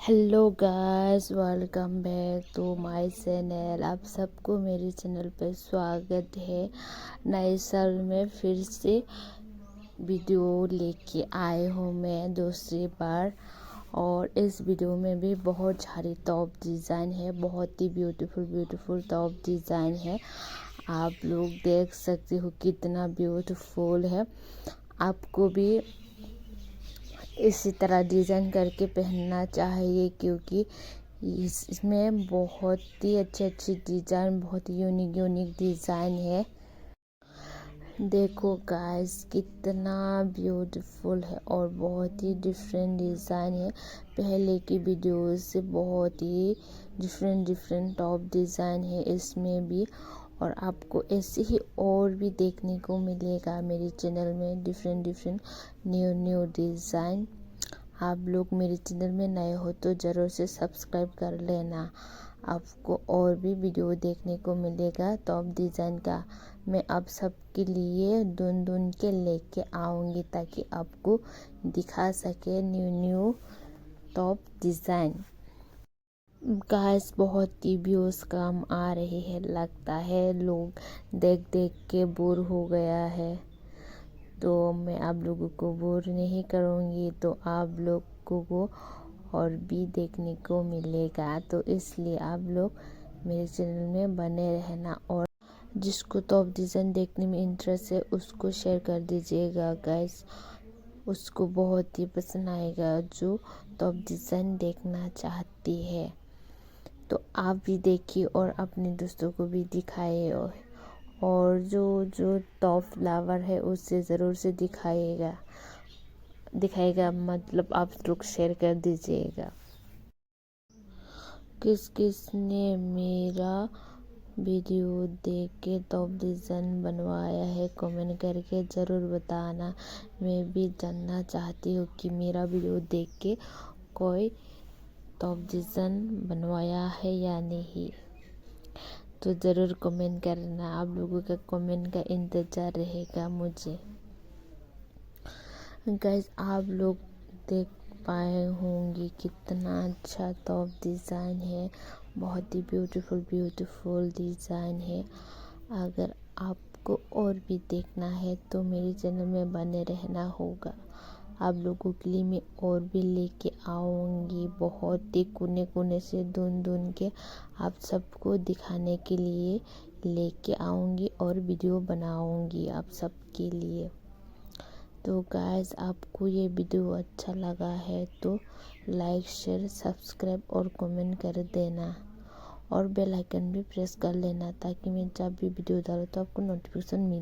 Hello guys, welcome back to my channel. आप सबको मेरे चैनल पर स्वागत है। नए साल में फिर से वीडियो लेके आए हूँ मैं दूसरी बार। और इस वीडियो में भी बहुत सारी टॉप डिज़ाइन है, बहुत ही ब्यूटीफुल टॉप डिज़ाइन है। आप लोग देख सकते हो कितना ब्यूटीफुल है। आपको भी इसी तरह डिज़ाइन करके पहनना चाहिए, क्योंकि इसमें बहुत ही अच्छी डिज़ाइन, बहुत यूनिक डिज़ाइन है। देखो गाइस, कितना ब्यूटीफुल है और बहुत ही डिफरेंट डिज़ाइन है। पहले की वीडियो से बहुत ही डिफरेंट टॉप डिज़ाइन है इसमें भी। और आपको ऐसे ही और भी देखने को मिलेगा मेरे चैनल में, डिफरेंट न्यू डिज़ाइन। आप लोग मेरे चैनल में नए हो तो ज़रूर से सब्सक्राइब कर लेना। आपको और भी वीडियो देखने को मिलेगा टॉप डिज़ाइन का। मैं आप सबके लिए ढूंढ के लेके आऊँगी, ताकि आपको दिखा सके न्यू टॉप डिज़ाइन। गाइस, बहुत ही व्यूज़ कम आ रहे हैं, लगता है लोग देख के बोर हो गया है। तो मैं आप लोगों को बोर नहीं करूँगी, तो आप लोगों को और भी देखने को मिलेगा। तो इसलिए आप लोग मेरे चैनल में बने रहना। और जिसको टॉप डिज़ाइन देखने में इंटरेस्ट है उसको शेयर कर दीजिएगा गाइस। उसको बहुत ही पसंद आएगा जो टॉप डिज़ाइन देखना चाहती है। तो आप भी देखिए और अपने दोस्तों को भी दिखाइए। और जो टॉप लवर है उससे ज़रूर से दिखाएगा, मतलब आप लोग शेयर कर दीजिएगा। किस ने मेरा वीडियो देख के टॉप डिज़ाइन बनवाया है, कमेंट करके ज़रूर बताना। मैं भी जानना चाहती हूँ कि मेरा वीडियो देख के कोई टॉप डिज़ाइन बनवाया है या नहीं। तो ज़रूर कमेंट करना। आप लोगों का कमेंट का इंतज़ार रहेगा मुझे। गाइस, आप लोग देख पाए होंगे कितना अच्छा टॉप डिज़ाइन है। बहुत ही ब्यूटीफुल डिज़ाइन है। अगर आपको और भी देखना है तो मेरे चैनल में बने रहना होगा। आप लोगों के लिए मैं और भी लेके आऊँगी, बहुत ही कोने से ढूंढ के आप सबको दिखाने के लिए लेके आऊँगी और वीडियो बनाऊँगी आप सबके लिए। तो गाइस, आपको ये वीडियो अच्छा लगा है तो लाइक, शेयर, सब्सक्राइब और कमेंट कर देना। और बेल आइकन भी प्रेस कर लेना, ताकि मैं जब भी वीडियो डालूँ तो आपको नोटिफिकेशन मिले।